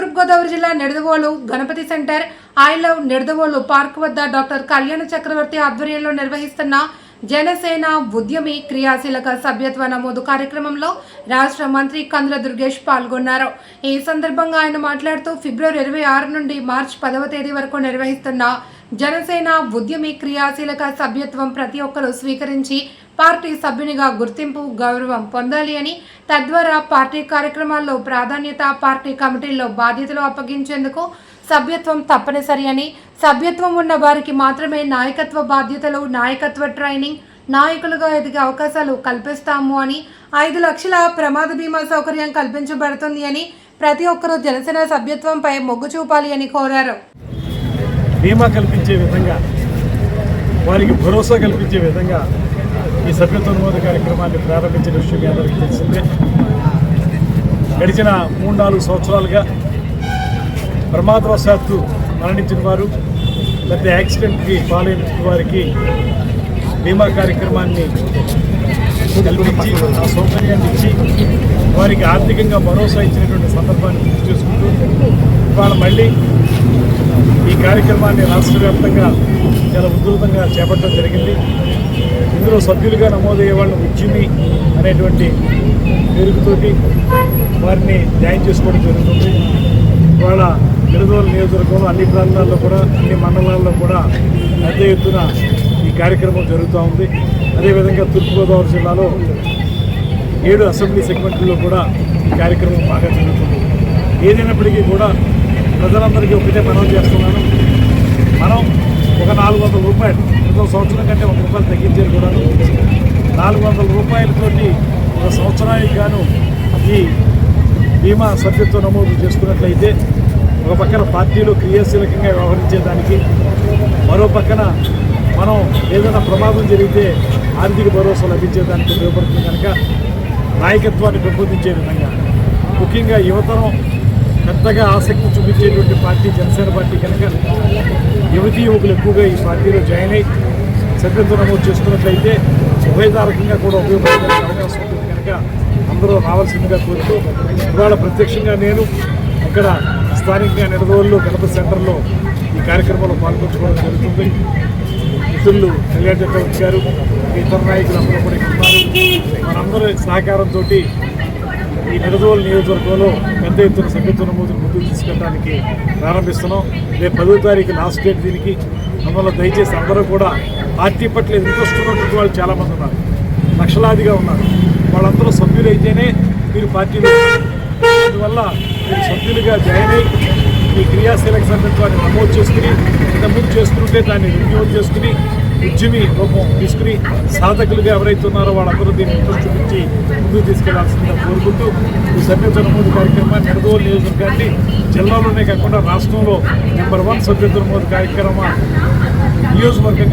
తూర్పుగోదావరి జిల్లా Nidadavolu Ganapati centre I love Nidadavolu park వద్ద doctor Kalyana Chakravarthi ఆధ్వర్యంలో నిర్వహిస్తున్న జనసేన ఉద్యమి క్రియాశీలక సభ్యత్వ నమోదు కార్యక్రమంలో రాష్ట్ర మంత్రి కందుల దుర్గేష్ పాల్గొన్నారు. ఈ సందర్భంగా ఆయన మాట్లాడుతూ ఫిబ్రవరి 26 నుండి మార్చి 10వ తేదీ వరకు నిర్వహిస్తున్న జనసేన ఉద్యమి క్రియాశీలక సభ్యత్వం ప్రతి ఒక్కరూ స్వీకరించి పార్టీ సభ్యునిగా గుర్తింపు గౌరవం పొందాలి అని, తద్వారా పార్టీ కార్యక్రమాల్లో ప్రాధాన్యత, పార్టీ కమిటీల్లో బాధ్యతలు అప్పగించేందుకు సభ్యత్వం తప్పనిసరి అని, సభ్యత్వం ఉన్న వారికి మాత్రమే నాయకత్వ బాధ్యతలు, నాయకత్వ ట్రైనింగ్, నాయకులుగా ఎదిగే అవకాశాలు కల్పిస్తాము అని, 5 లక్షల ప్రమాద బీమా సౌకర్యం కల్పించబడుతుంది అని, ప్రతి ఒక్కరూ జనసేన సభ్యత్వంపై మొగ్గు చూపాలి అని కోరారు. బీమా కల్పించే విధంగా, వారికి భరోసా కల్పించే విధంగా ఈ సభ్యత్వ నమోదు కార్యక్రమాన్ని ప్రారంభించిన విషయం అందరికీ తెలిసిందే. గడిచిన 3-4 సంవత్సరాలుగా ప్రమాదవశాత్తు మరణించిన వారు లేకపోతే యాక్సిడెంట్కి పాలైన వారికి బీమా కార్యక్రమాన్ని కల్పించి ఆ సౌకర్యాన్ని ఇచ్చి వారికి ఆర్థికంగా భరోసా ఇచ్చినటువంటి సందర్భాన్ని గుర్తు చేసుకుంటూ ఇవాళ మళ్ళీ ఈ కార్యక్రమాన్ని రాష్ట్ర వ్యాప్తంగా చాలా ఉధృతంగా చేపట్టడం జరిగింది. ఇందులో సభ్యులుగా నమోదయ్యే వాళ్ళు ఉద్యమి అనేటువంటి పేరుతోటి వారిని జాయిన్ చేసుకోవడం జరుగుతుంది. ఇవాళ నిడదవోలు నియోజకవర్గంలో అన్ని ప్రాంతాల్లో కూడా, అన్ని మండలాల్లో కూడా పెద్ద ఎత్తున ఈ కార్యక్రమం జరుగుతూ ఉంది. అదేవిధంగా తూర్పుగోదావరి జిల్లాలో 7 అసెంబ్లీ సెగ్మెంట్లలో కూడా ఈ కార్యక్రమం బాగా జరుగుతుంది. ఏదైనప్పటికీ కూడా ప్రజలందరికీ ఒకటే మనం చేస్తున్నాను, మనం ఒక 400 రూపాయలు, ఇంకో సంవత్సరం కంటే 1 రూపాయలు తగ్గించారు కూడా, 400 రూపాయలతోటి ఒక సంవత్సరానికి గాను ఈ బీమా సభ్యత్వ నమోదు చేసుకున్నట్లయితే ఒక పక్కన పార్టీలో క్రియాశీలకంగా వ్యవహరించేదానికి, మరో పక్కన మనం ఏదైనా ప్రమాదం జరిగితే ఆర్థిక భరోసా లభించేదానికి ఉపయోగపడుతుంది. కనుక నాయకత్వాన్ని పెంపొందించే విధంగా, ముఖ్యంగా యువతరం పెద్దగా ఆసక్తి చూపించేటువంటి పార్టీ జనసేన పార్టీ కనుక యువతీ యువకులు ఎక్కువగా ఈ పార్టీలో జాయిన్ అయ్యి సభ్యత్వం నమోదు చేసుకున్నట్లయితే ఉభయదారకంగా కూడా ఉపయోగపడే అవకాశం ఉంటుంది. కనుక అందరూ రావాల్సిందిగా కోరుతూ ఇవాళ ప్రత్యక్షంగా నేను ఇక్కడ స్థానికంగా నిడదవోలు గణపతి సెంటర్లో ఈ కార్యక్రమంలో పాల్గొంచుకోవడం జరుగుతుంది. మిత్రులు కళ్యాణ చక్రవర్తి గారు, ఇతర నాయకులు అందరూ కూడా ఉన్నారు. మనందరి సహకారంతో ఈ నిడదవోలు నియోజకవర్గంలో పెద్ద ఎత్తున సభ్యత్వ నమోదు ముందుకు తీసుకెళ్ళడానికి ప్రారంభిస్తున్నాం. రేపు 10వ తారీఖు లాస్ట్ డేట్ దీనికి. అందువల్ల దయచేసి అందరూ కూడా పార్టీ పట్ల ఇంట్రెస్ట్ ఉన్నటువంటి వాళ్ళు చాలామంది ఉన్నారు, లక్షలాదిగా ఉన్నారు. వాళ్ళందరూ సభ్యులైతేనే మీరు పార్టీలో, అందువల్ల మీరు సభ్యులుగా జాయిన్ అయ్యి ఈ క్రియాశీలక సభ్యత్వాన్ని నమోదు చేసుకుని, ఇంతకుముందు చేసుకుంటే దాన్ని రెన్యూవల్ చేసుకుని ఉద్యమి రూపం తీసుకుని సాధకులుగా ఎవరైతే ఉన్నారో వాళ్ళందరూ దీన్ని ఇంట్రెస్ట్ చూపించి ముందుకు తీసుకెళ్లాల్సిందిగా కోరుకుంటూ ఈ సభ్యత్వ నమోదు కార్యక్రమాన్ని నిడదవోలు నియోజకవర్గాన్ని జిల్లాలోనే కాకుండా రాష్ట్రంలో నెంబర్ 1 సభ్యత్వ నమోదు కార్యక్రమ నియోజకవర్గంగా